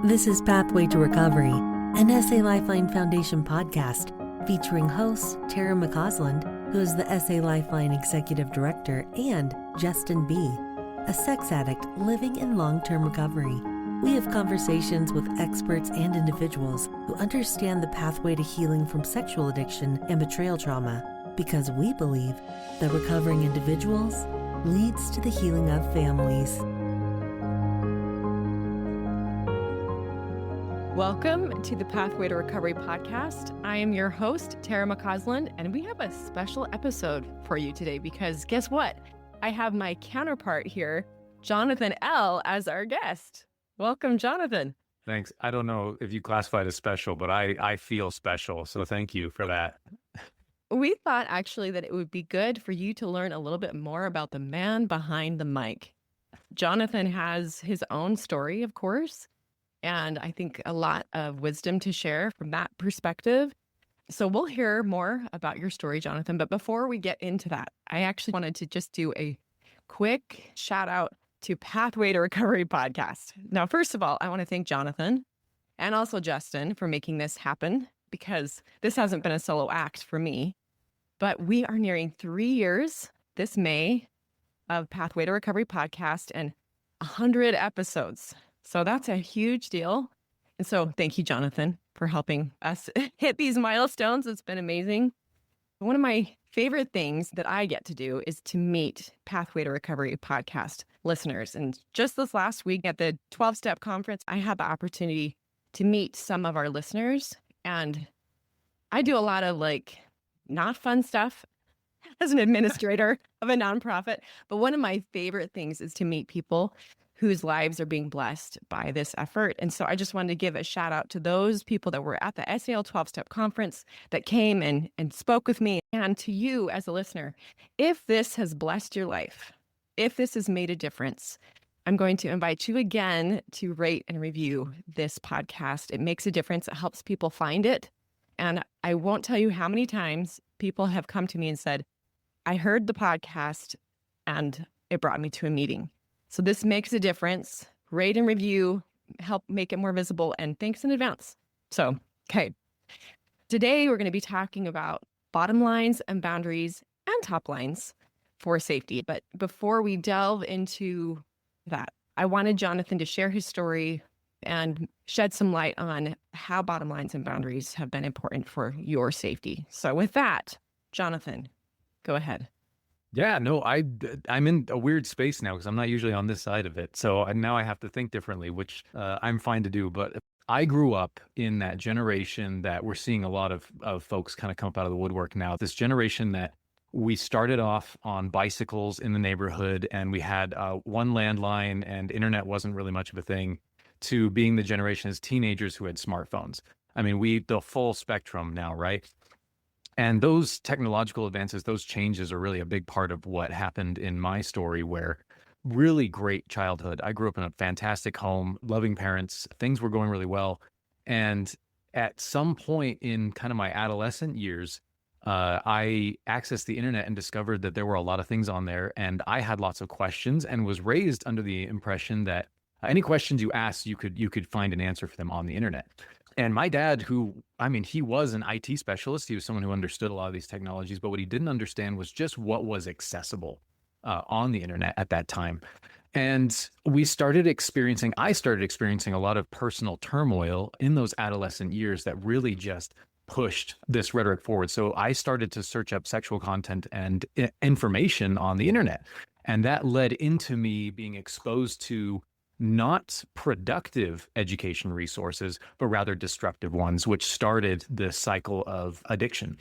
This is Pathway to Recovery, an SA Lifeline Foundation podcast featuring hosts Tara McCausland, who is the SA Lifeline Executive Director, and Justin B., a sex addict living in long-term recovery. We have conversations with experts and individuals who understand the pathway to healing from sexual addiction and betrayal trauma, because we believe that recovering individuals leads to the healing of families. Welcome to the Pathway to Recovery podcast. I am your host, Tara McCausland, and we have a special episode for you today because guess what? I have my counterpart here, Jonathan L., as our guest. Welcome, Jonathan. Thanks. I don't know if you classify it as special, but I feel special. So thank you for that. We thought actually that it would be good for you to learn a little bit more about the man behind the mic. Jonathan has his own story, of course, and I think a lot of wisdom to share from that perspective. So we'll hear more about your story, Jonathan. But before we get into that, I actually wanted to just do a quick shout out to Pathway to Recovery podcast. Now, first of all, I want to thank Jonathan and also Justin for making this happen, because this hasn't been a solo act for me. But we are nearing 3 years this May of Pathway to Recovery podcast and 100 episodes. So that's a huge deal. And so thank you, Jonathan, for helping us hit these milestones. It's been amazing. One of my favorite things that I get to do is to meet Pathway to Recovery podcast listeners. And just this last week at the 12-Step Conference, I had the opportunity to meet some of our listeners. And I do a lot of not fun stuff as an administrator of a nonprofit. But one of my favorite things is to meet people whose lives are being blessed by this effort. And so I just wanted to give a shout out to those people that were at the SAL 12-Step Conference that came and spoke with me, and to you as a listener. If this has blessed your life, if this has made a difference, I'm going to invite you again to rate and review this podcast. It makes a difference. It helps people find it. And I won't tell you how many times people have come to me and said, I heard the podcast and it brought me to a meeting. So this makes a difference. Rate and review, help make it more visible, and thanks in advance. So, okay. Today we're going to be talking about bottom lines and boundaries and top lines for safety. But before we delve into that, I wanted Jonathan to share his story and shed some light on how bottom lines and boundaries have been important for your safety. So with that, Jonathan, go ahead. Yeah, no, I'm in a weird space now because I'm not usually on this side of it. So now I have to think differently, which I'm fine to do. But I grew up in that generation that we're seeing a lot of folks kind of come up out of the woodwork now. This generation that we started off on bicycles in the neighborhood, and we had one landline and internet wasn't really much of a thing, to being the generation as teenagers who had smartphones. I mean, the full spectrum now, right? And those technological advances, those changes are really a big part of what happened in my story, where really great childhood. I grew up in a fantastic home, loving parents, things were going really well. And at some point in kind of my adolescent years, I accessed the internet and discovered that there were a lot of things on there. And I had lots of questions and was raised under the impression that any questions you asked, you could find an answer for them on the internet. And my dad, he was an IT specialist. He was someone who understood a lot of these technologies, but what he didn't understand was just what was accessible on the internet at that time. And I started experiencing a lot of personal turmoil in those adolescent years that really just pushed this rhetoric forward. So I started to search up sexual content and information on the internet. And that led into me being exposed to not productive education resources, but rather destructive ones, which started this cycle of addiction.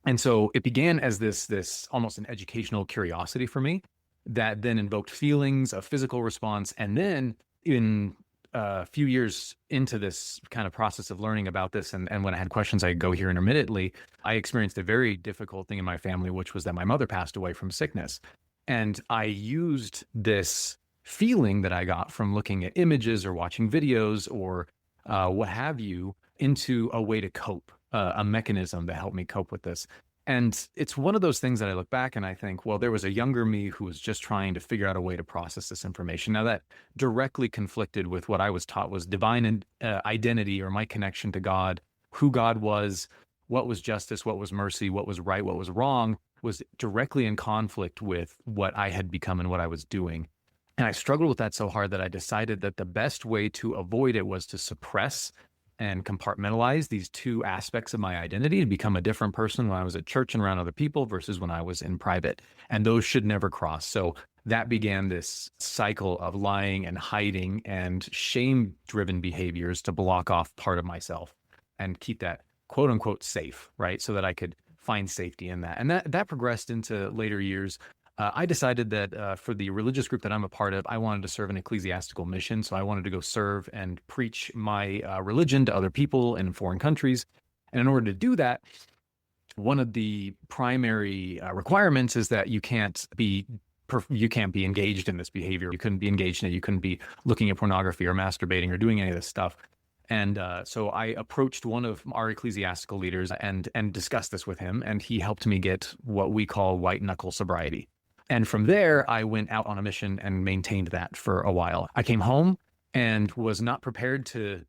And so it began as this almost an educational curiosity for me that then invoked feelings of physical response. And then in a few years into this kind of process of learning about this, and when I had questions, I go here intermittently, I experienced a very difficult thing in my family, which was that my mother passed away from sickness. And I used this feeling that I got from looking at images or watching videos or what have you into a way to cope, a mechanism that helped me cope with this. And it's one of those things that I look back and I think, well, there was a younger me who was just trying to figure out a way to process this information. Now, that directly conflicted with what I was taught was divine identity, or my connection to God, who God was, what was justice, what was mercy, what was right, what was wrong, was directly in conflict with what I had become and what I was doing. And I struggled with that so hard that I decided that the best way to avoid it was to suppress and compartmentalize these two aspects of my identity, to become a different person when I was at church and around other people versus when I was in private. And those should never cross. So that began this cycle of lying and hiding and shame-driven behaviors to block off part of myself and keep that quote unquote safe, right? So that I could find safety in that. And that progressed into later years. I decided that for the religious group that I'm a part of, I wanted to serve an ecclesiastical mission. So I wanted to go serve and preach my religion to other people in foreign countries. And in order to do that, one of the primary requirements is that you can't be engaged in this behavior. You couldn't be engaged in it. You couldn't be looking at pornography or masturbating or doing any of this stuff. And so I approached one of our ecclesiastical leaders and discussed this with him, and he helped me get what we call white knuckle sobriety. And from there, I went out on a mission and maintained that for a while. I came home and was not prepared to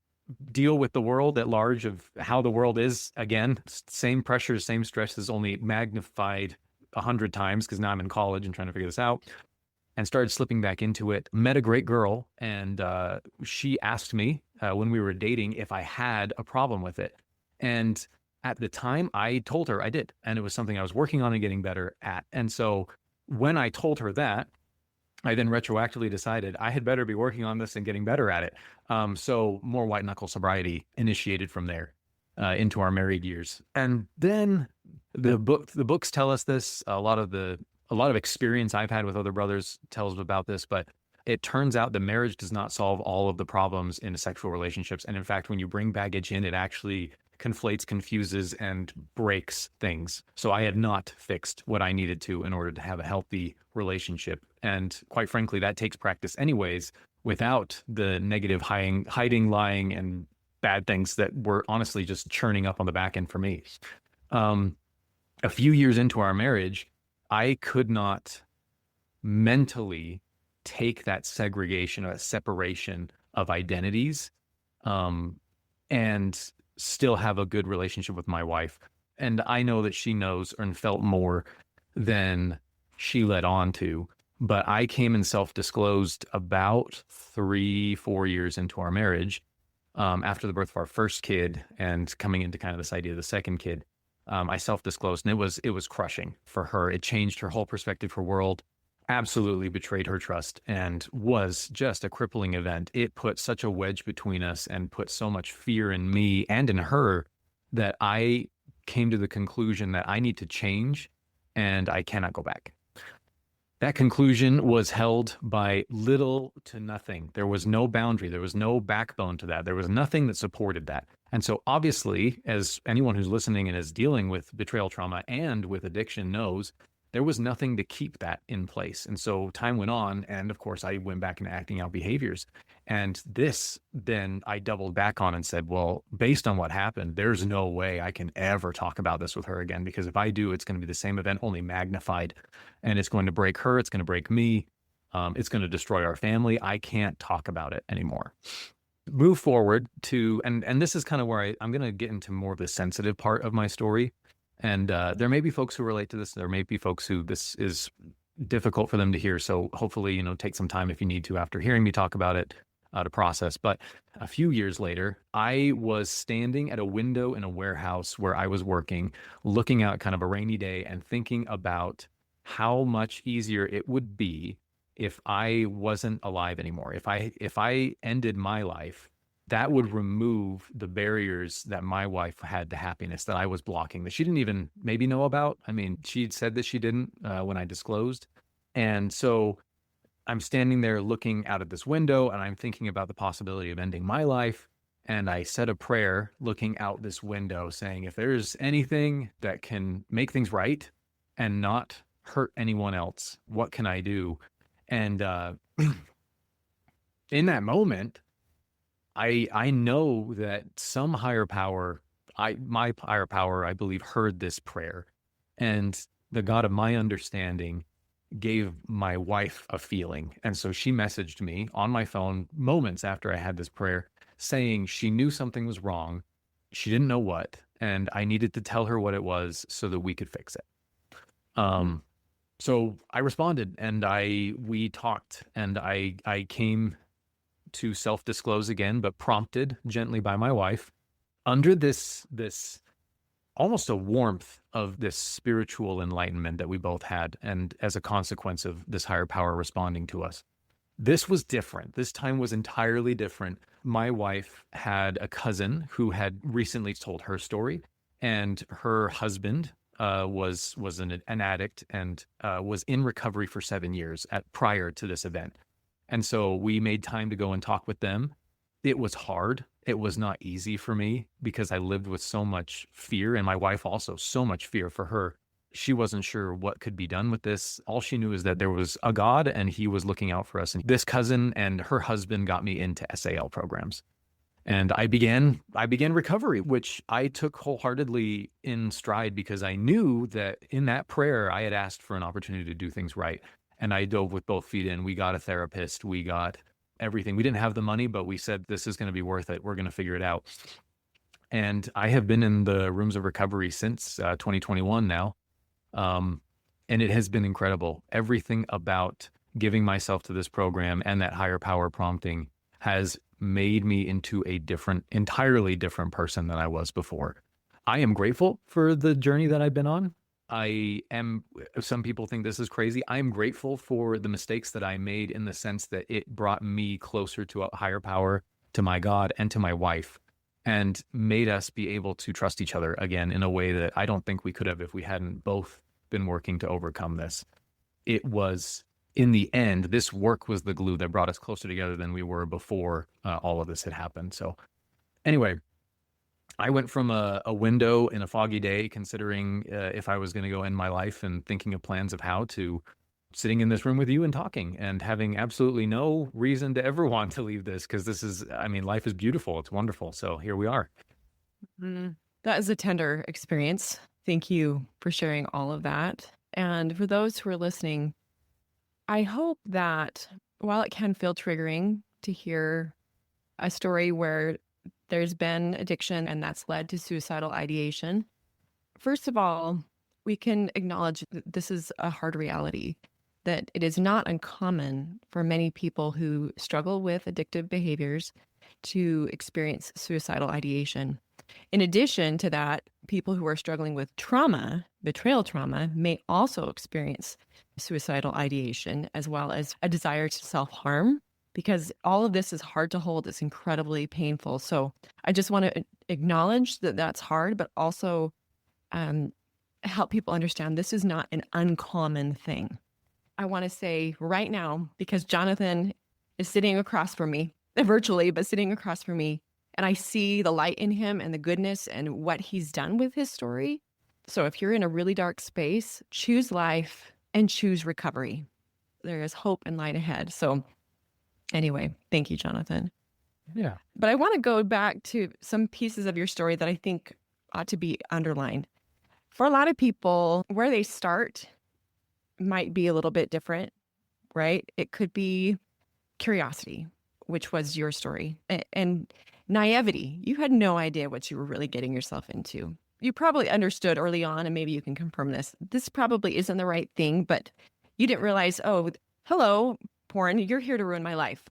deal with the world at large, of how the world is. Again, same pressures, same stresses, only magnified 100 times, because now I'm in college and trying to figure this out. And started slipping back into it. Met a great girl, and she asked me when we were dating if I had a problem with it. And at the time, I told her I did. And it was something I was working on and getting better at. And so when I told her that, I then retroactively decided I had better be working on this and getting better at it. So more white knuckle sobriety initiated from there into our married years. And then the books tell us this. A lot of experience I've had with other brothers tells about this, but it turns out that marriage does not solve all of the problems in sexual relationships. And in fact, when you bring baggage in, it actually conflates, confuses, and breaks things. So I had not fixed what I needed to in order to have a healthy relationship. And quite frankly, that takes practice anyways, without the negative hiding, lying, and bad things that were honestly just churning up on the back end for me. A few years into our marriage, I could not mentally take that segregation or that separation of identities and still have a good relationship with my wife. And I know that she knows and felt more than she let on to. But I came and self-disclosed about 3-4 years into our marriage, after the birth of our first kid and coming into kind of this idea of the second kid. I self-disclosed, and it was crushing for her. It changed her whole perspective for world, absolutely betrayed her trust, and was just a crippling event. It put such a wedge between us and put so much fear in me and in her that I came to the conclusion that I need to change and I cannot go back. That conclusion was held by little to nothing. There was no boundary. There was no backbone to that. There was nothing that supported that. And so obviously, as anyone who's listening and is dealing with betrayal trauma and with addiction knows, there was nothing to keep that in place. And so time went on, and of course, I went back into acting out behaviors. And this, then I doubled back on and said, well, based on what happened, there's no way I can ever talk about this with her again, because if I do, it's going to be the same event, only magnified, and it's going to break her. It's going to break me. It's going to destroy our family. I can't talk about it anymore. Move forward to, and this is kind of where I'm going to get into more of the sensitive part of my story. And there may be folks who relate to this. There may be folks who this is difficult for them to hear. So hopefully, take some time if you need to after hearing me talk about it to process. But a few years later, I was standing at a window in a warehouse where I was working, looking out kind of a rainy day and thinking about how much easier it would be if I wasn't alive anymore. If I ended my life, that would remove the barriers that my wife had to happiness that I was blocking, that she didn't even maybe know about. I mean, she'd said that she didn't when I disclosed. And so I'm standing there looking out at this window, and I'm thinking about the possibility of ending my life. And I said a prayer looking out this window saying, if there's anything that can make things right and not hurt anyone else, what can I do? And in that moment, I know that some higher power, my higher power, I believe, heard this prayer And the God of my understanding gave my wife a feeling. And so she messaged me on my phone moments after I had this prayer saying she knew something was wrong. She didn't know what, and I needed to tell her what it was so that we could fix it. So I responded, and we talked, and I came to self-disclose again, but prompted gently by my wife under this almost a warmth of this spiritual enlightenment that we both had, and as a consequence of this higher power responding to us. This was different. This time was entirely different. My wife had a cousin who had recently told her story, and her husband was an addict and was in recovery for 7 years prior to this event. And so we made time to go and talk with them. It was hard. It was not easy for me because I lived with so much fear, and my wife also so much fear for her. She wasn't sure what could be done with this. All she knew is that there was a God and he was looking out for us. And this cousin and her husband got me into SAL programs. And I began recovery, which I took wholeheartedly in stride because I knew that in that prayer, I had asked for an opportunity to do things right. And I dove with both feet in. We got a therapist. We got everything. We didn't have the money, but we said, this is going to be worth it. We're going to figure it out. And I have been in the rooms of recovery since 2021 now. And it has been incredible. Everything about giving myself to this program and that higher power prompting has made me into a entirely different person than I was before. I am grateful for the journey that I've been on. Some people think this is crazy. I am grateful for the mistakes that I made in the sense that it brought me closer to a higher power, to my God and to my wife, and made us be able to trust each other again in a way that I don't think we could have if we hadn't both been working to overcome this. It was, in the end, this work was the glue that brought us closer together than we were before all of this had happened. So anyway, I went from a window in a foggy day, considering if I was going to go end my life and thinking of plans of how, to sitting in this room with you and talking and having absolutely no reason to ever want to leave this, because life is beautiful. It's wonderful. So here we are. That is a tender experience. Thank you for sharing all of that. And for those who are listening, I hope that while it can feel triggering to hear a story where there's been addiction and that's led to suicidal ideation, first of all, we can acknowledge that this is a hard reality, that it is not uncommon for many people who struggle with addictive behaviors to experience suicidal ideation. In addition to that, people who are struggling with trauma, betrayal trauma, may also experience suicidal ideation as well as a desire to self-harm, because all of this is hard to hold. It's incredibly painful. So I just want to acknowledge that that's hard, but also help people understand this is not an uncommon thing. I want to say right now, because Jonathan is sitting across from me, virtually, but sitting across from me, and I see the light in him and the goodness and what he's done with his story. So if you're in a really dark space, choose life and choose recovery. There is hope and light ahead. So anyway, thank you, Jonathan. Yeah. But I want to go back to some pieces of your story that I think ought to be underlined. For a lot of people, where they start might be a little bit different, right? It could be curiosity, which was your story, and naivety. You had no idea what you were really getting yourself into. You probably understood early on, and maybe you can confirm this probably isn't the right thing, but you didn't realize, oh, hello, porn, you're here to ruin my life.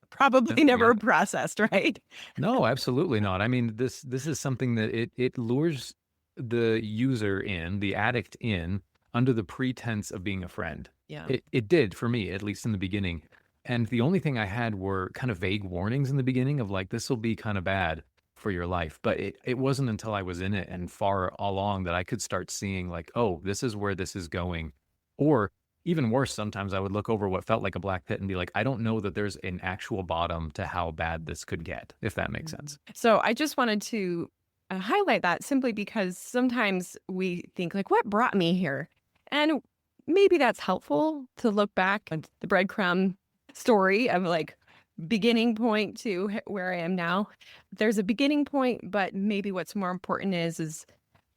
Probably never processed, right? No, absolutely not. I mean, this is something that it lures the user in, the addict in, under the pretense of being a friend. Yeah. It did for me, at least in the beginning. And the only thing I had were kind of vague warnings in the beginning of like, this will be kind of bad for your life. But it wasn't until I was in it and far along that I could start seeing like, oh, this is where this is going. Or even worse, sometimes I would look over what felt like a black pit and be like, I don't know that there's an actual bottom to how bad this could get, if that makes sense. So I just wanted to highlight that simply because sometimes we think like, what brought me here? And maybe that's helpful to look back at the breadcrumb story of like beginning point to where I am now. There's a beginning point, but maybe what's more important is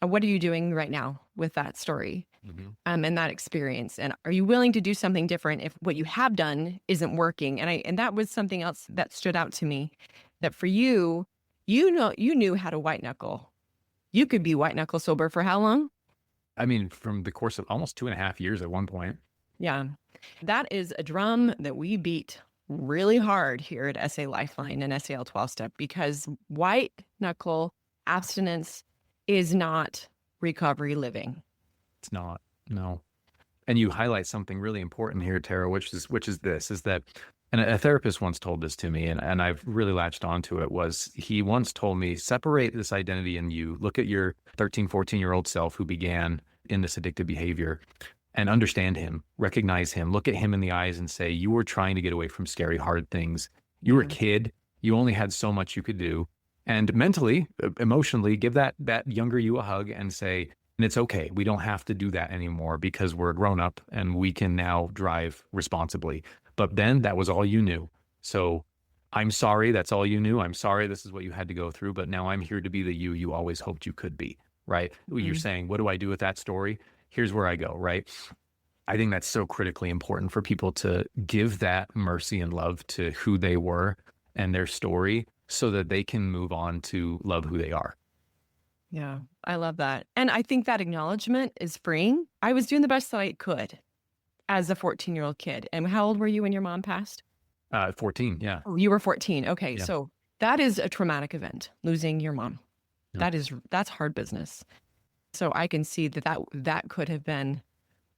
What are you doing right now with that story hmm and that experience? And are you willing to do something different if what you have done isn't working? And that was something else that stood out to me, that for you, you knew how to white knuckle. You could be white knuckle sober for how long? I mean, from the course of almost 2.5 years at one point. Yeah. That is a drum that we beat really hard here at SA Lifeline and SAL 12 step, because white knuckle abstinence is not recovery living. It's not. No. And you highlight something really important here, Tara, which is this, is that, and a therapist once told this to me, and I've really latched onto it, was he once told me, separate this identity in you. Look at your 13, 14-year-old self who began in this addictive behavior and understand him, recognize him, look at him in the eyes and say, you were trying to get away from scary, hard things. You were a kid. You only had so much you could do. And mentally, emotionally, give that younger you a hug and say, and it's okay. We don't have to do that anymore because we're grown up and we can now drive responsibly. But then that was all you knew. So I'm sorry. That's all you knew. I'm sorry. This is what you had to go through. But now I'm here to be the you always hoped you could be. Right. You're saying, what do I do with that story? Here's where I go. Right. I think that's so critically important for people to give that mercy and love to who they were and their story so that they can move on to love who they are. Yeah, I love that. And I think that acknowledgement is freeing. I was doing the best that I could as a 14-year-old kid. And how old were you when your mom passed? 14. Yeah. Oh, you were 14. Okay. Yeah. So that is a traumatic event, losing your mom. Yeah. That's hard business. So I can see that could have been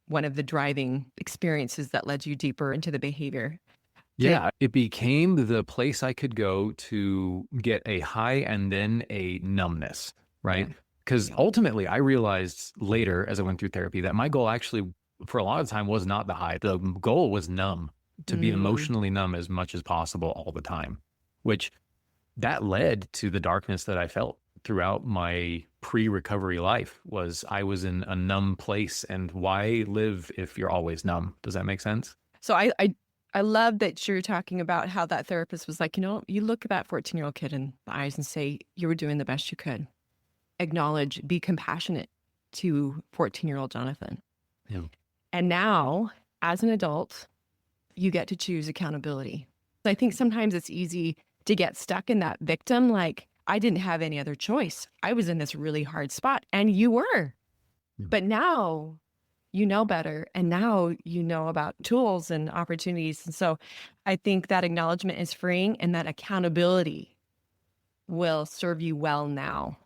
one of the driving experiences that led you deeper into the behavior. Yeah, it became the place I could go to get a high and then a numbness, right? Because ultimately I realized later as I went through therapy that my goal actually for a lot of time was not the high. The goal was numb, to be emotionally numb as much as possible all the time, which that led to the darkness that I felt throughout my pre-recovery life. Was I was in a numb place, and why live if you're always numb? Does that make sense? So I love that you're talking about how that therapist was like, you look at that 14-year-old kid in the eyes and say, you were doing the best you could. Acknowledge, be compassionate to 14-year-old Jonathan. Yeah. And now, as an adult, you get to choose accountability. I think sometimes it's easy to get stuck in that victim, like, I didn't have any other choice. I was in this really hard spot, and you were. Yeah. But now you know better, and now you know about tools and opportunities. And so I think that acknowledgement is freeing, and that accountability will serve you well now.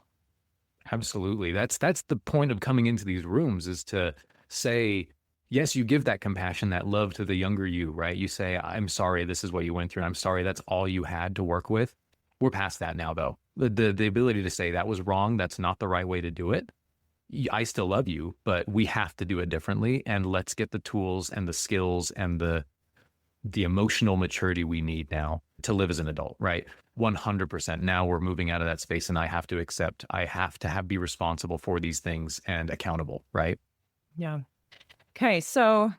Absolutely. That's the point of coming into these rooms, is to say, yes, you give that compassion, that love to the younger you, right? You say, I'm sorry, this is what you went through. And I'm sorry, that's all you had to work with. We're past that now, though. The ability to say that was wrong, that's not the right way to do it. I still love you, but we have to do it differently. And let's get the tools and the skills and the emotional maturity we need now to live as an adult, right? 100%. Now we're moving out of that space, and I have to accept, I have to be responsible for these things and accountable, right? Yeah. Okay. So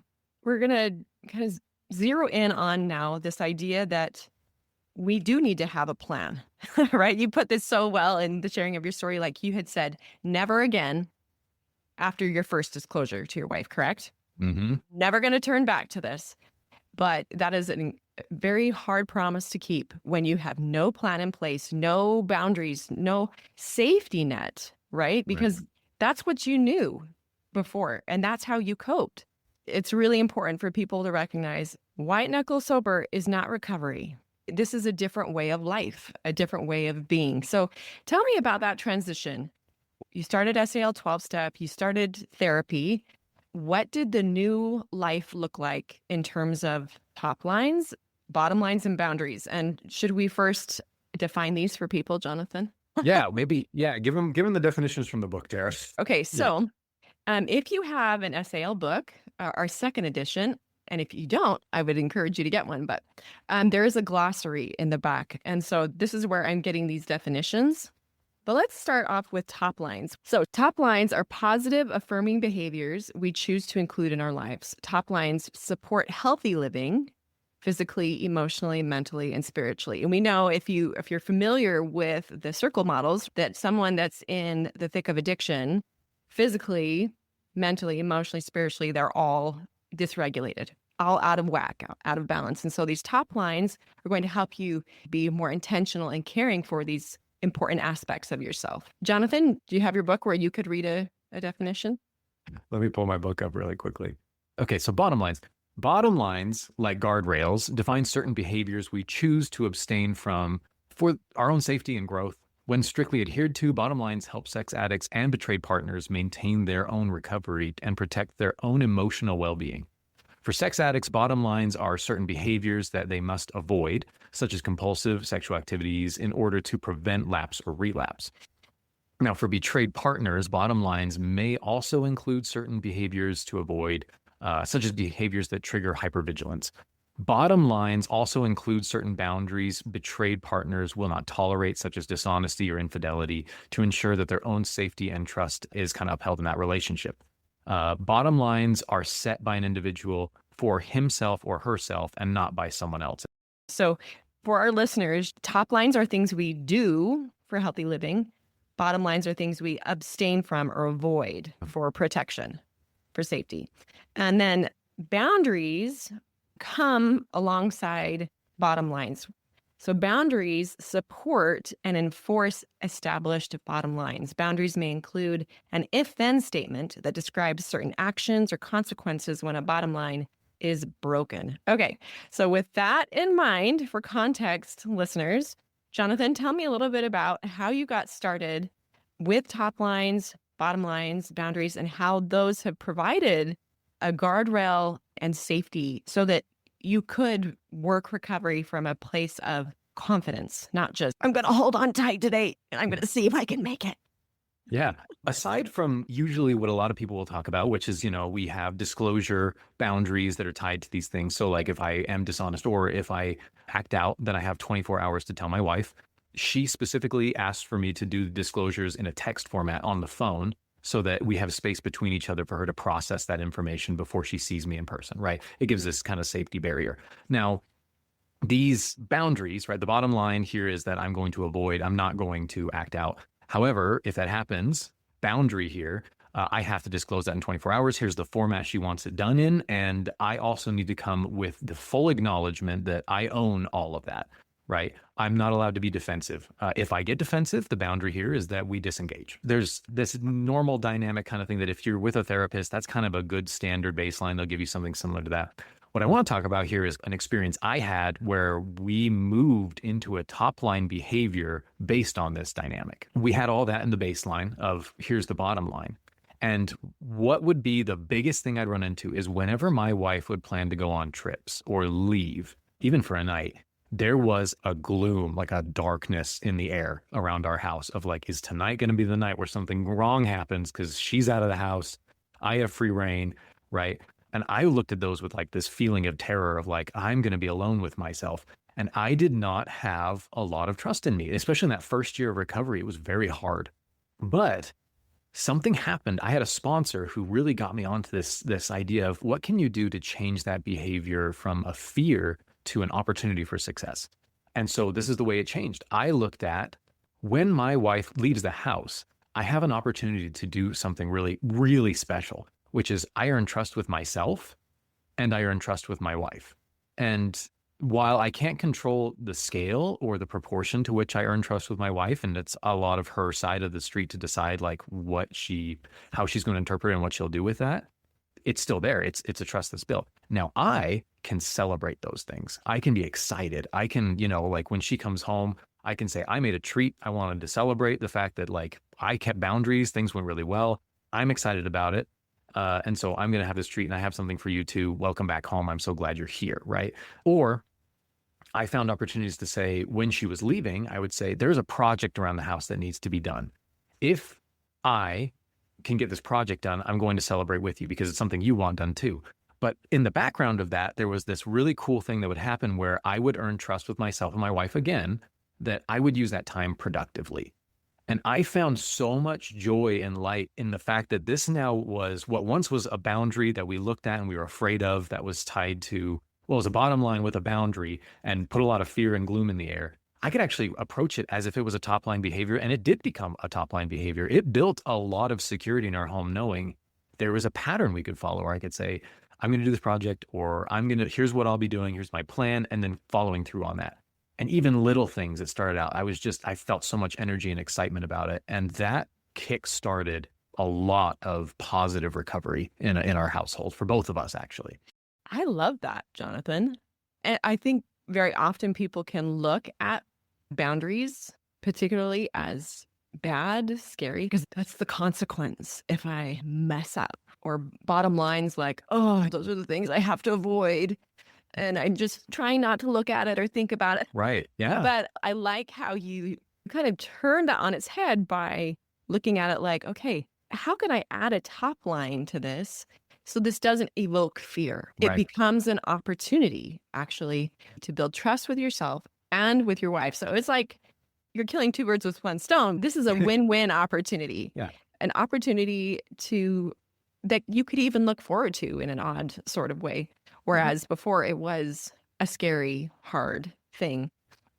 we're going to kind of zero in on now this idea that we do need to have a plan, right? You put this so well in the sharing of your story. Like you had said, never again after your first disclosure to your wife, correct? Mm-hmm. Never going to turn back to this. But that is a very hard promise to keep when you have no plan in place, no boundaries, no safety net, right? Because that's what you knew before, and that's how you coped. It's really important for people to recognize white knuckle sober is not recovery. This is a different way of life, a different way of being. So tell me about that transition. You started SAL 12-step, you started therapy. What did the new life look like in terms of top lines, bottom lines, and boundaries? And should we first define these for people, Jonathan? Yeah, maybe. Yeah, give them the definitions from the book, Tara. Okay, so if you have an SAL book, our second edition, and if you don't, I would encourage you to get one, but there is a glossary in the back. And so this is where I'm getting these definitions. But let's start off with top lines. So top lines are positive, affirming behaviors we choose to include in our lives. Top lines support healthy living physically, emotionally, mentally, and spiritually. And we know if you're familiar with the circle models, that someone that's in the thick of addiction, physically, mentally, emotionally, spiritually, they're all dysregulated, all out of whack, out of balance. And so these top lines are going to help you be more intentional in caring for these important aspects of yourself. Jonathan, do you have your book where you could read a definition? Let me pull my book up really quickly. Okay, so bottom lines. Bottom lines, like guardrails, define certain behaviors we choose to abstain from for our own safety and growth. When strictly adhered to, bottom lines help sex addicts and betrayed partners maintain their own recovery and protect their own emotional well-being. For sex addicts, bottom lines are certain behaviors that they must avoid, such as compulsive sexual activities, in order to prevent lapse or relapse. Now, for betrayed partners, bottom lines may also include certain behaviors to avoid, such as behaviors that trigger hypervigilance. Bottom lines also include certain boundaries betrayed partners will not tolerate, such as dishonesty or infidelity, to ensure that their own safety and trust is kind of upheld in that relationship. Bottom lines are set by an individual for himself or herself and not by someone else. So for our listeners, top lines are things we do for healthy living. Bottom lines are things we abstain from or avoid for protection, for safety. And then boundaries come alongside bottom lines. So boundaries support and enforce established bottom lines. Boundaries may include an if-then statement that describes certain actions or consequences when a bottom line is broken. Okay, so with that in mind, for context, listeners, Jonathan, tell me a little bit about how you got started with top lines, bottom lines, boundaries, and how those have provided a guardrail and safety so that you could work recovery from a place of confidence, not just, I'm going to hold on tight today and I'm going to see if I can make it. Yeah. Aside from usually what a lot of people will talk about, which is, we have disclosure boundaries that are tied to these things. So like if I am dishonest or if I act out, then I have 24 hours to tell my wife. She specifically asked for me to do the disclosures in a text format on the phone so that we have space between each other for her to process that information before she sees me in person, right? It gives this kind of safety barrier. Now, these boundaries, right? The bottom line here is that I'm going to avoid, I'm not going to act out. However, if that happens, boundary here, I have to disclose that in 24 hours. Here's the format she wants it done in. And I also need to come with the full acknowledgement that I own all of that, right? I'm not allowed to be defensive. If I get defensive, the boundary here is that we disengage. There's this normal dynamic kind of thing that if you're with a therapist, that's kind of a good standard baseline. They'll give you something similar to that. What I want to talk about here is an experience I had where we moved into a top line behavior based on this dynamic. We had all that in the baseline of here's the bottom line. And what would be the biggest thing I'd run into is whenever my wife would plan to go on trips or leave, even for a night, there was a gloom, like a darkness in the air around our house of like, is tonight going to be the night where something wrong happens because she's out of the house, I have free reign, right? And I looked at those with like this feeling of terror of like, I'm going to be alone with myself. And I did not have a lot of trust in me, especially in that first year of recovery. It was very hard. But something happened. I had a sponsor who really got me onto this idea of what can you do to change that behavior from a fear to an opportunity for success. And so this is the way it changed. I looked at when my wife leaves the house, I have an opportunity to do something really, really special, which is I earn trust with myself and I earn trust with my wife. And while I can't control the scale or the proportion to which I earn trust with my wife, and it's a lot of her side of the street to decide like how she's going to interpret and what she'll do with that, it's still there. It's a trust that's built. Now I can celebrate those things. I can be excited. I can, like when she comes home, I can say, I made a treat. I wanted to celebrate the fact that like I kept boundaries. Things went really well. I'm excited about it. And so I'm going to have this treat and I have something for you too. Welcome back home. I'm so glad you're here. Right. Or I found opportunities to say when she was leaving, I would say there's a project around the house that needs to be done. If I can get this project done, I'm going to celebrate with you because it's something you want done too. But in the background of that, there was this really cool thing that would happen where I would earn trust with myself and my wife again, that I would use that time productively. And I found so much joy and light in the fact that this now was what once was a boundary that we looked at and we were afraid of that was tied to well, as a bottom line with a boundary and put a lot of fear and gloom in the air, I could actually approach it as if it was a top line behavior. And it did become a top line behavior. It built a lot of security in our home, knowing there was a pattern we could follow, or I could say, I'm going to do this project, or here's what I'll be doing. Here's my plan. And then following through on that. And even little things that started out, I felt so much energy and excitement about it. And that kick started a lot of positive recovery in our household for both of us, actually. I love that, Jonathan. And I think very often people can look at boundaries, particularly as bad, scary, because that's the consequence if I mess up. Or bottom lines like, oh, those are the things I have to avoid. And I'm just trying not to look at it or think about it. Right. Yeah. But I like how you kind of turned that on its head by looking at it like, okay, how can I add a top line to this so this doesn't evoke fear? It Right. becomes an opportunity, actually, to build trust with yourself and with your wife. So it's like you're killing two birds with one stone. This is a win-win opportunity. Yeah. An opportunity that you could even look forward to in an odd sort of way. Whereas before it was a scary, hard thing.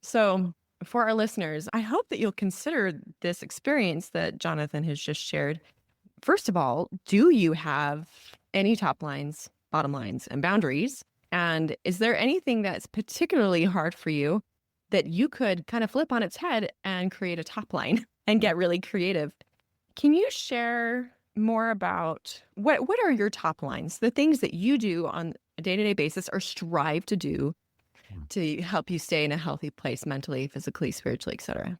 So for our listeners, I hope that you'll consider this experience that Jonathan has just shared. First of all, do you have any top lines, bottom lines, and boundaries? And is there anything that's particularly hard for you that you could kind of flip on its head and create a top line and get really creative? Can you share more about what are your top lines, the things that you do on a day-to-day basis or strive to do to help you stay in a healthy place mentally, physically, spiritually, et cetera?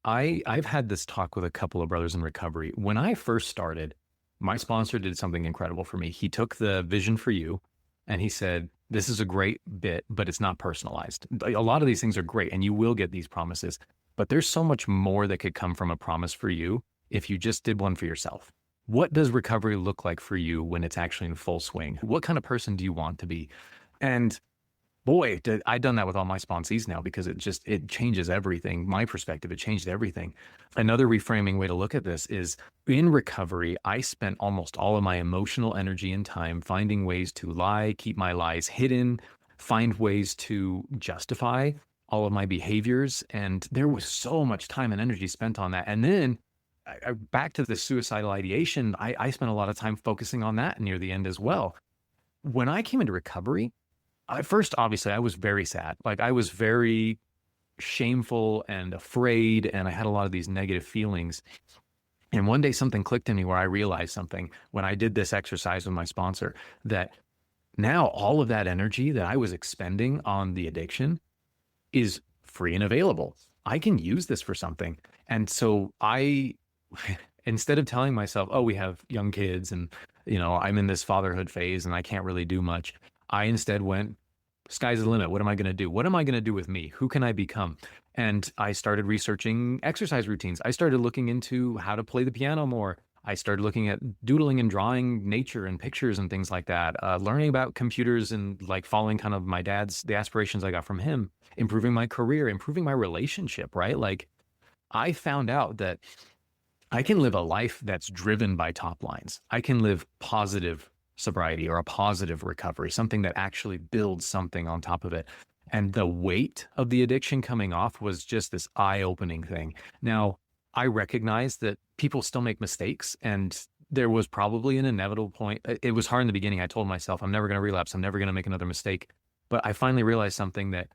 I've had this talk with a couple of brothers in recovery. When I first started, my sponsor did something incredible for me. He took the Vision for You and he said, this is a great bit, but it's not personalized. A lot of these things are great and you will get these promises, but there's so much more that could come from a promise for you if you just did one for yourself. What does recovery look like for you when it's actually in full swing? What kind of person do you want to be? And boy, I've done that with all my sponsees now, because it changes everything. My perspective, it changed everything. Another reframing way to look at this is, in recovery, I spent almost all of my emotional energy and time finding ways to lie, keep my lies hidden, find ways to justify all of my behaviors. And there was so much time and energy spent on that. And then back to the suicidal ideation, I spent a lot of time focusing on that near the end as well. When I came into recovery, first, obviously, I was very sad. Like, I was very shameful and afraid, and I had a lot of these negative feelings. And one day something clicked in me where I realized something when I did this exercise with my sponsor, that now all of that energy that I was expending on the addiction is free and available. I can use this for something. And so instead of telling myself, oh, we have young kids and, I'm in this fatherhood phase and I can't really do much, I instead went, sky's the limit. What am I going to do? What am I going to do with me? Who can I become? And I started researching exercise routines. I started looking into how to play the piano more. I started looking at doodling and drawing nature and pictures and things like that, learning about computers and like following kind of the aspirations I got from him, improving my career, improving my relationship, right? Like, I found out that I can live a life that's driven by top lines. I can live positive sobriety or a positive recovery, something that actually builds something on top of it. And the weight of the addiction coming off was just this eye-opening thing. Now, I recognize that people still make mistakes, and there was probably an inevitable point. It was hard in the beginning. I told myself, I'm never going to relapse. I'm never going to make another mistake. But I finally realized something, that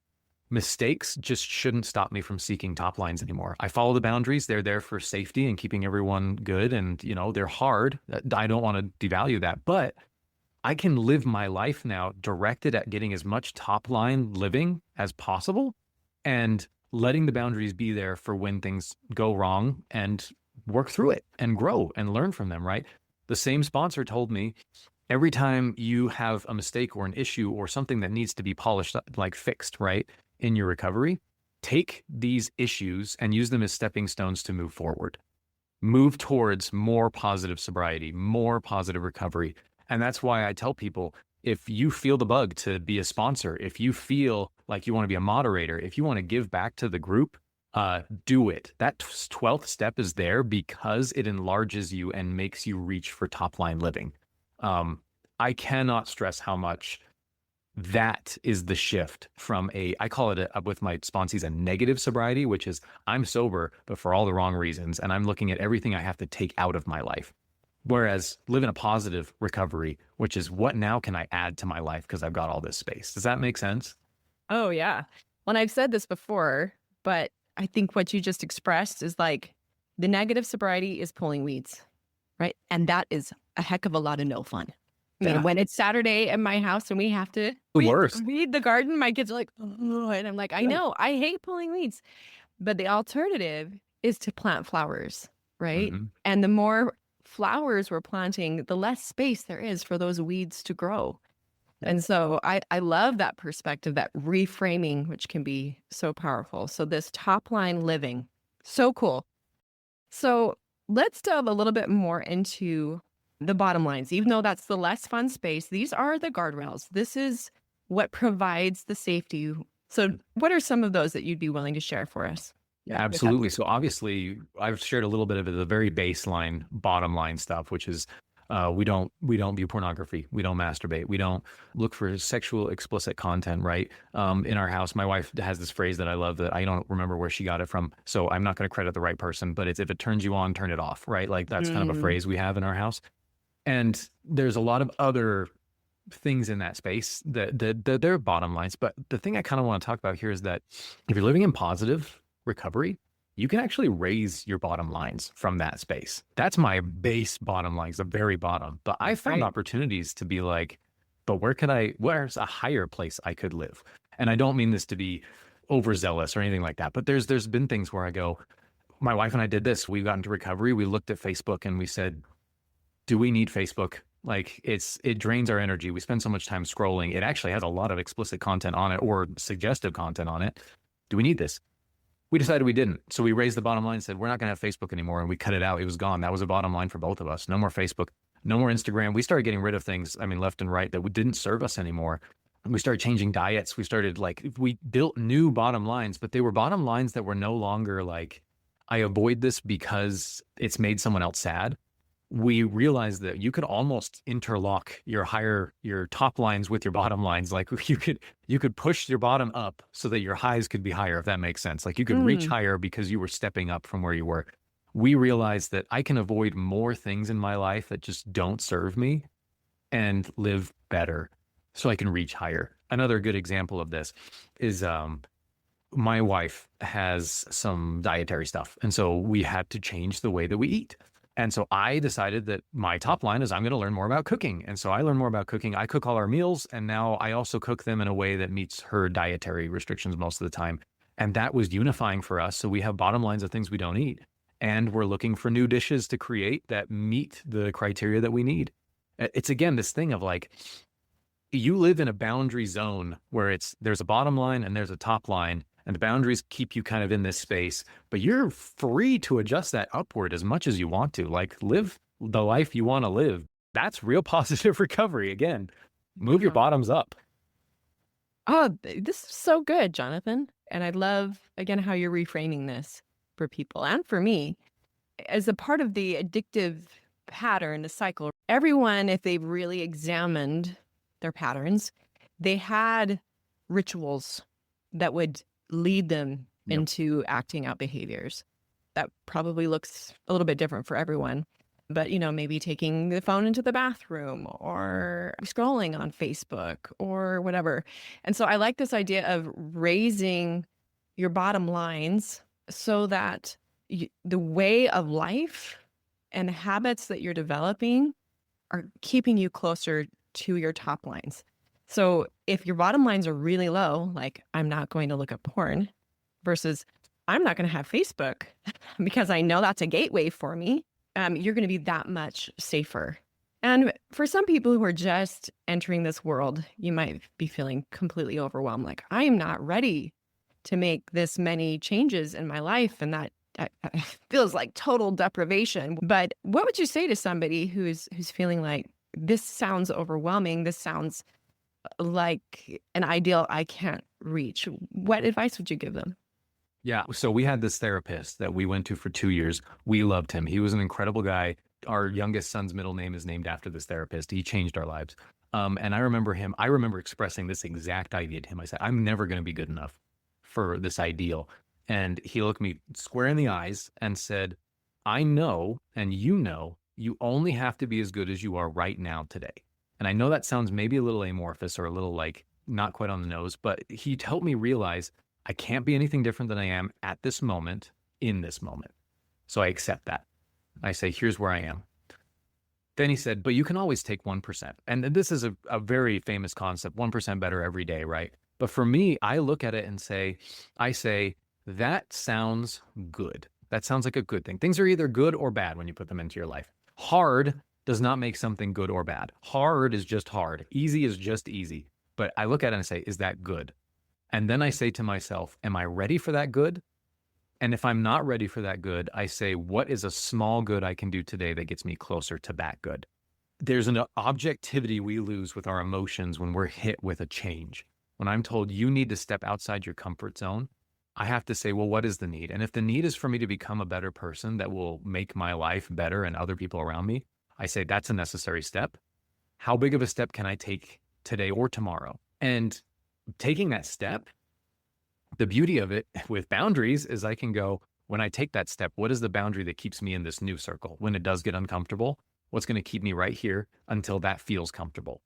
mistakes just shouldn't stop me from seeking top lines anymore. I follow the boundaries. They're there for safety and keeping everyone good. And, they're hard. I don't want to devalue that, but I can live my life now directed at getting as much top line living as possible and letting the boundaries be there for when things go wrong, and work through it and grow and learn from them, right? The same sponsor told me, every time you have a mistake or an issue or something that needs to be polished up, like fixed, right, in your recovery, take these issues and use them as stepping stones to move forward. Move towards more positive sobriety, more positive recovery. And that's why I tell people, if you feel the bug to be a sponsor, if you feel like you want to be a moderator, if you want to give back to the group, do it. That 12th step is there because it enlarges you and makes you reach for top line living. I cannot stress how much that is the shift from I call it with my sponsees, a negative sobriety, which is I'm sober, but for all the wrong reasons. And I'm looking at everything I have to take out of my life. Whereas live in a positive recovery, which is what now can I add to my life because I've got all this space. Does that make sense? Oh, yeah. Well, and I've said this before, but I think what you just expressed is like the negative sobriety is pulling weeds, right? And that is a heck of a lot of no fun. Yeah. And when it's Saturday at my house and we have to weed the garden, my kids are like, oh, and I'm like, I know, I hate pulling weeds. But the alternative is to plant flowers, right? Mm-hmm. And the more flowers we're planting, the less space there is for those weeds to grow. And so I love that perspective, that reframing, which can be so powerful. So this top line living, so cool. So let's delve a little bit more into the bottom lines. Even though that's the less fun space, these are the guardrails. This is what provides the safety. So what are some of those that you'd be willing to share for us? Yeah, absolutely. So obviously I've shared a little bit of the very baseline bottom line stuff, which is we don't view pornography. We don't masturbate. We don't look for sexual explicit content, right? In our house, my wife has this phrase that I love that I don't remember where she got it from. So I'm not going to credit the right person, but it's if it turns you on, turn it off, right? Like that's kind of a phrase we have in our house. And there's a lot of other things in that space that they're bottom lines. But the thing I kind of want to talk about here is that if you're living in positive recovery, you can actually raise your bottom lines from that space. That's my base bottom lines, the very bottom. But I found opportunities to be like, but where's a higher place I could live? And I don't mean this to be overzealous or anything like that, but there's been things where I go, my wife and I did this. We got into recovery. We looked at Facebook and we said, do we need Facebook? Like it drains our energy. We spend so much time scrolling. It actually has a lot of explicit content on it or suggestive content on it. Do we need this? We decided we didn't. So we raised the bottom line and said, we're not going to have Facebook anymore. And we cut it out. It was gone. That was a bottom line for both of us. No more Facebook, no more Instagram. We started getting rid of things, left and right, that didn't serve us anymore. We started changing diets. We built new bottom lines, but they were bottom lines that were no longer like, I avoid this because it's made someone else sad. We realized that you could almost interlock your top lines with your bottom lines. Like you could push your bottom up so that your highs could be higher, if that makes sense. Like you could reach higher because you were stepping up from where you were. We realized that I can avoid more things in my life that just don't serve me and live better so I can reach higher. Another good example of this is my wife has some dietary stuff. And so we had to change the way that we eat. And so I decided that my top line is I'm going to learn more about cooking. And so I learned more about cooking. I cook all our meals, and now I also cook them in a way that meets her dietary restrictions most of the time. And that was unifying for us. So we have bottom lines of things we don't eat. And we're looking for new dishes to create that meet the criteria that we need. It's again, this thing of like, you live in a boundary zone where there's a bottom line and there's a top line. And the boundaries keep you kind of in this space, but you're free to adjust that upward as much as you want to. Like live the life you want to live. That's real positive recovery. Again, move your bottoms up. Oh, this is so good, Jonathan. And I love, again, how you're reframing this for people and for me. As a part of the addictive pattern, the cycle, everyone, if they've really examined their patterns, they had rituals that would lead them into acting out behaviors. That probably looks a little bit different for everyone. But, maybe taking the phone into the bathroom or scrolling on Facebook or whatever. And so I like this idea of raising your bottom lines so that the way of life and habits that you're developing are keeping you closer to your top lines. So if your bottom lines are really low, like I'm not going to look at porn versus I'm not going to have Facebook because I know that's a gateway for me, you're going to be that much safer. And for some people who are just entering this world, you might be feeling completely overwhelmed. Like I am not ready to make this many changes in my life. And that feels like total deprivation. But what would you say to somebody who's feeling like this sounds overwhelming? This sounds like an ideal I can't reach. What advice would you give them? Yeah. So we had this therapist that we went to for 2 years. We loved him. He was an incredible guy. Our youngest son's middle name is named after this therapist. He changed our lives. And I remember expressing this exact idea to him. I said, I'm never going to be good enough for this ideal. And he looked me square in the eyes and said, I know, and you only have to be as good as you are right now today. And I know that sounds maybe a little amorphous or a little like not quite on the nose, but he helped me realize I can't be anything different than I am at this moment, in this moment. So I accept that. I say, here's where I am. Then he said, but you can always take 1%. And this is a very famous concept, 1% better every day, right? But for me, I look at it and I say, that sounds good. That sounds like a good thing. Things are either good or bad when you put them into your life. Hard does not make something good or bad. Hard is just hard. Easy is just easy. But I look at it and say, is that good? And then I say to myself, am I ready for that good? And if I'm not ready for that good, I say, what is a small good I can do today that gets me closer to that good? There's an objectivity we lose with our emotions when we're hit with a change. When I'm told you need to step outside your comfort zone, I have to say, well, what is the need? And if the need is for me to become a better person that will make my life better and other people around me, I say that's a necessary step. How big of a step can I take today or tomorrow? And taking that step, the beauty of it with boundaries is I can go, when I take that step, what is the boundary that keeps me in this new circle? When it does get uncomfortable, what's going to keep me right here until that feels comfortable?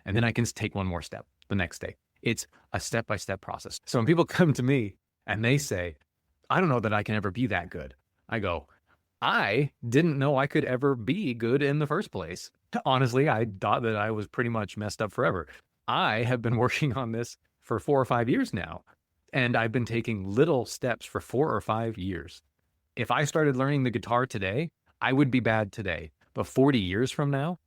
And then I can take one more step the next day. It's a step-by-step process. So when people come to me and they say, I don't know that I can ever be that good, I go, I didn't know I could ever be good in the first place. Honestly, I thought that I was pretty much messed up forever. I have been working on this for 4 or 5 years now. And I've been taking little steps for 4 or 5 years. If I started learning the guitar today, I would be bad today. But 40 years from now,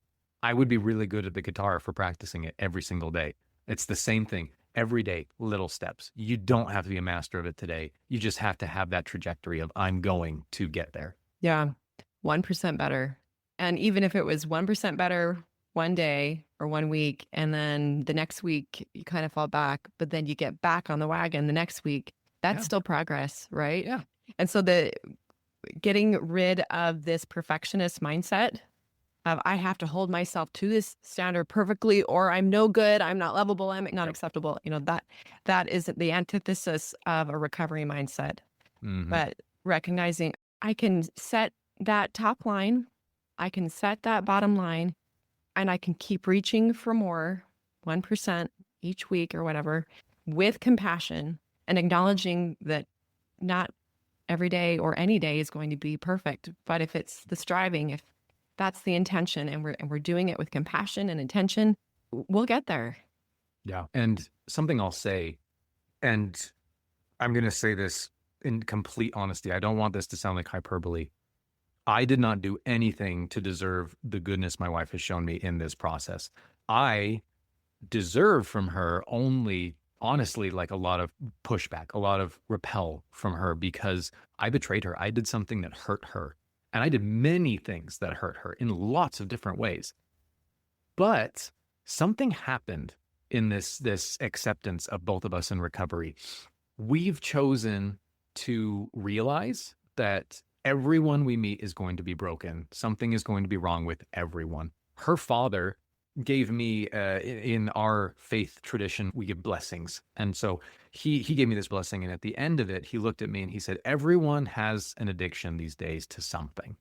I would be really good at the guitar for practicing it every single day. It's the same thing. Every day, little steps. You don't have to be a master of it today. You just have to have that trajectory of I'm going to get there. Yeah, 1% better. And even if it was 1% better one day or 1 week, and then the next week you kind of fall back, but then you get back on the wagon the next week, that's Yeah. still progress, right? Yeah. And so the getting rid of this perfectionist mindset of I have to hold myself to this standard perfectly, or I'm no good, I'm not lovable, I'm not Yep. acceptable. That is the antithesis of a recovery mindset. Mhm. But recognizing I can set that top line, I can set that bottom line, and I can keep reaching for more, 1% each week or whatever, with compassion and acknowledging that not every day or any day is going to be perfect. But if it's the striving, if that's the intention, and we're doing it with compassion and intention, we'll get there. Yeah. And something I'll say, and I'm going to say this in complete honesty. I don't want this to sound like hyperbole. I did not do anything to deserve the goodness my wife has shown me in this process. I deserve from her only, honestly, like a lot of pushback, a lot of repel from her because I betrayed her. I did something that hurt her. And I did many things that hurt her in lots of different ways. But something happened in this acceptance of both of us in recovery. We've chosen to realize that everyone we meet is going to be broken. Something is going to be wrong with everyone. Her father gave me, in our faith tradition, we give blessings. And so he gave me this blessing. And at the end of it, he looked at me and he said, everyone has an addiction these days to something.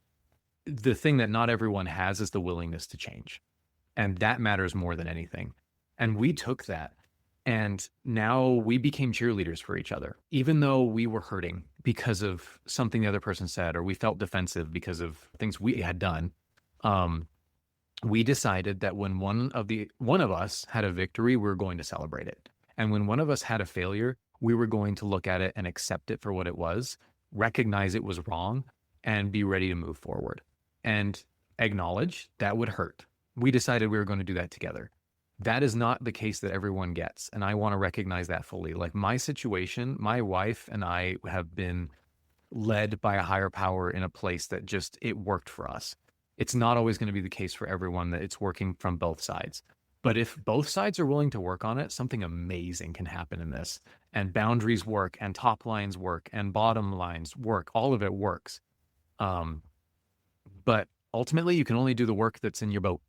The thing that not everyone has is the willingness to change. And that matters more than anything. And we took that. And now we became cheerleaders for each other, even though we were hurting because of something the other person said, or we felt defensive because of things we had done. We decided that when one of us had a victory, we were going to celebrate it. And when one of us had a failure, we were going to look at it and accept it for what it was, recognize it was wrong, and be ready to move forward and acknowledge that would hurt. We decided we were going to do that together. That is not the case that everyone gets. And I want to recognize that fully. Like my situation, my wife and I have been led by a higher power in a place that just, it worked for us. It's not always going to be the case for everyone that it's working from both sides. But if both sides are willing to work on it, something amazing can happen in this. And boundaries work, and top lines work, and bottom lines work. All of it works. But ultimately, you can only do the work that's in your boat.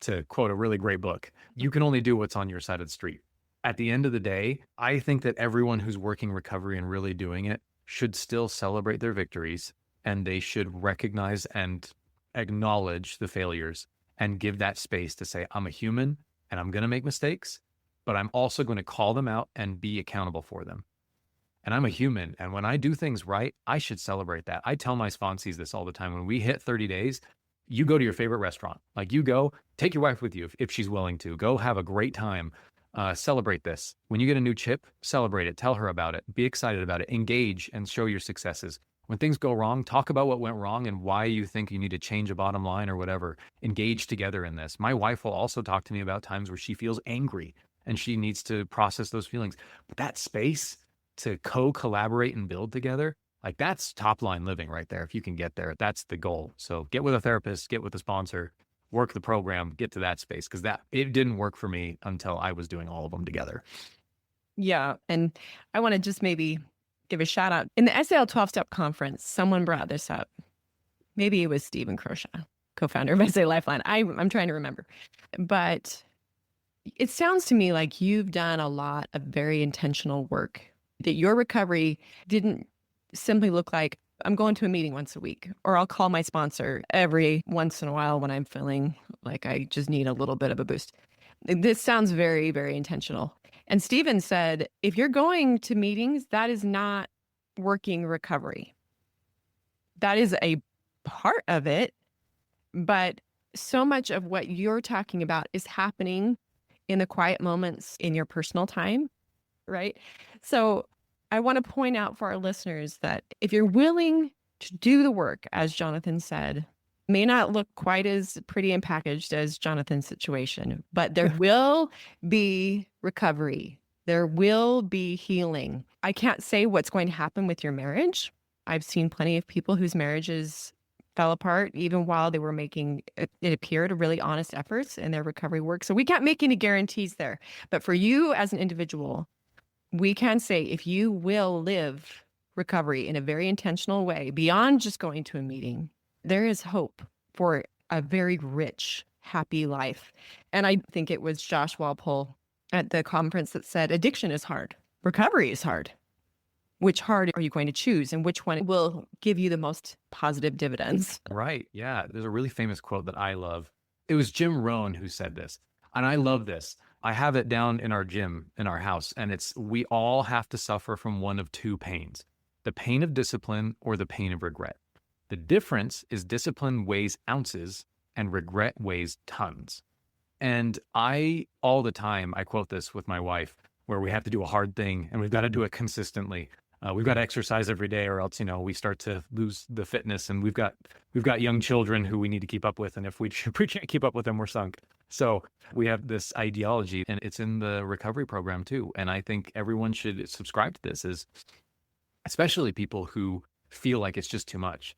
to quote a really great book, you can only do what's on your side of the street. At the end of the day, I think that everyone who's working recovery and really doing it should still celebrate their victories, and they should recognize and acknowledge the failures and give that space to say, I'm a human and I'm going to make mistakes, but I'm also going to call them out and be accountable for them. And I'm a human. And when I do things right, I should celebrate that. I tell my sponsees this all the time. When we hit 30 days, you go to your favorite restaurant. Like, you go, take your wife with you if she's willing to. Go have a great time. Celebrate this. When you get a new chip, celebrate it. Tell her about it. Be excited about it. Engage and show your successes. When things go wrong, talk about what went wrong and why you think you need to change a bottom line or whatever. Engage together in this. My wife will also talk to me about times where she feels angry and she needs to process those feelings. But that space to co-collaborate and build together, like, that's top line living right there. If you can get there, that's the goal. So get with a therapist, get with a sponsor, work the program, get to that space, because it didn't work for me until I was doing all of them together. Yeah. And I want to just maybe give a shout out. In the SAL 12-step conference, someone brought this up. Maybe it was Stephen Croshaw, co-founder of SA Lifeline. I'm trying to remember. But it sounds to me like you've done a lot of very intentional work, that your recovery didn't simply look like, I'm going to a meeting once a week, or I'll call my sponsor every once in a while when I'm feeling like I just need a little bit of a boost. This sounds very, very intentional. And Stephen said, if you're going to meetings, that is not working recovery. That is a part of it, but so much of what you're talking about is happening in the quiet moments in your personal time, right? So I want to point out for our listeners that if you're willing to do the work, as Jonathan said, may not look quite as pretty and packaged as Jonathan's situation, but there will be recovery. There will be healing. I can't say what's going to happen with your marriage. I've seen plenty of people whose marriages fell apart even while they were making, it appeared, really honest efforts in their recovery work. So we can't make any guarantees there. But for you as an individual, we can say, if you will live recovery in a very intentional way, beyond just going to a meeting, there is hope for a very rich, happy life. And I think it was Josh Walpole at the conference that said, addiction is hard. Recovery is hard. Which hard are you going to choose, and which one will give you the most positive dividends? Right. Yeah. There's a really famous quote that I love. It was Jim Rohn who said this. And I love this. I have it down in our gym, in our house, and it's, we all have to suffer from one of two pains: the pain of discipline or the pain of regret. The difference is discipline weighs ounces and regret weighs tons. And all the time, I quote this with my wife, where we have to do a hard thing and we've got to do it consistently. We've got to exercise every day, or else, we start to lose the fitness, and we've got young children who we need to keep up with. And if we can't keep up with them, we're sunk. So we have this ideology, and it's in the recovery program too. And I think everyone should subscribe to this, especially people who feel like it's just too much.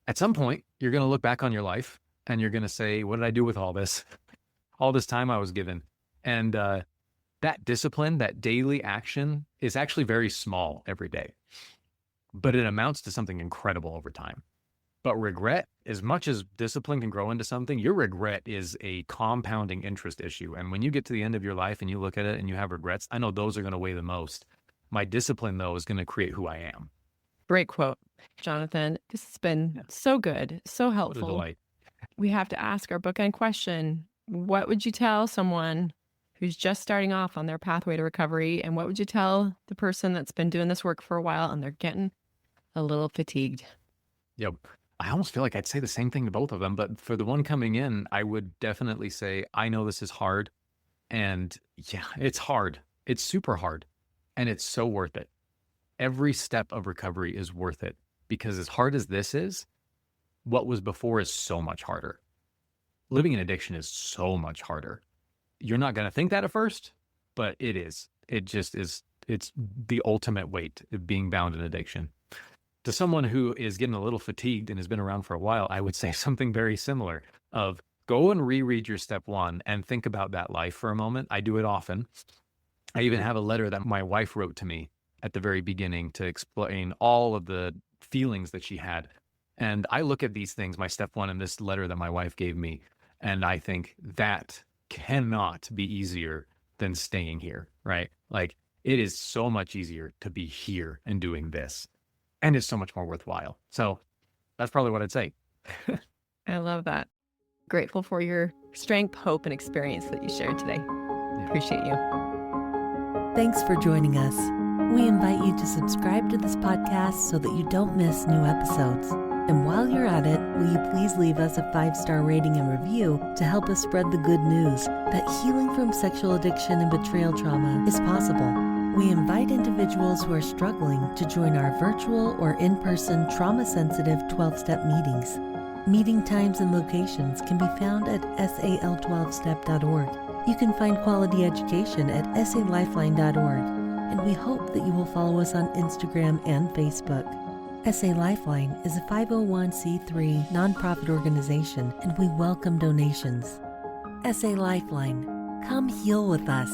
At some point, you're going to look back on your life and you're going to say, what did I do with all this time I was given? And, that discipline, that daily action, is actually very small every day, but it amounts to something incredible over time. But regret, as much as discipline can grow into something, your regret is a compounding interest issue. And when you get to the end of your life and you look at it and you have regrets, I know those are going to weigh the most. My discipline, though, is going to create who I am. Great quote, Jonathan. This has been so good, so helpful. What a delight. We have to ask our bookend question. What would you tell someone who's just starting off on their pathway to recovery? And what would you tell the person that's been doing this work for a while and they're getting a little fatigued? Yep. I almost feel like I'd say the same thing to both of them, but for the one coming in, I would definitely say, I know this is hard. And yeah, it's hard. It's super hard. And it's so worth it. Every step of recovery is worth it, because as hard as this is, what was before is so much harder. Living in addiction is so much harder. You're not going to think that at first, but it is. It just is. It's the ultimate weight of being bound in addiction. To someone who is getting a little fatigued and has been around for a while, I would say something very similar of, go and reread your step one and think about that life for a moment. I do it often. I even have a letter that my wife wrote to me at the very beginning to explain all of the feelings that she had. And I look at these things, my step one and this letter that my wife gave me, And I think that cannot be easier than staying here, right? Like, it is so much easier to be here and doing this, and it's so much more worthwhile. So that's probably what I'd say. I love that. Grateful for your strength, hope, and experience that you shared today. Appreciate you. Thanks for joining us. We invite you to subscribe to this podcast so that you don't miss new episodes. And while you're at it, will you please leave us a 5-star rating and review to help us spread the good news that healing from sexual addiction and betrayal trauma is possible. We invite individuals who are struggling to join our virtual or in-person trauma-sensitive 12-step meetings. Meeting times and locations can be found at sal12step.org. You can find quality education at salifeline.org, and we hope that you will follow us on Instagram and Facebook. SA Lifeline is a 501c3 nonprofit organization, and we welcome donations. SA Lifeline, come heal with us.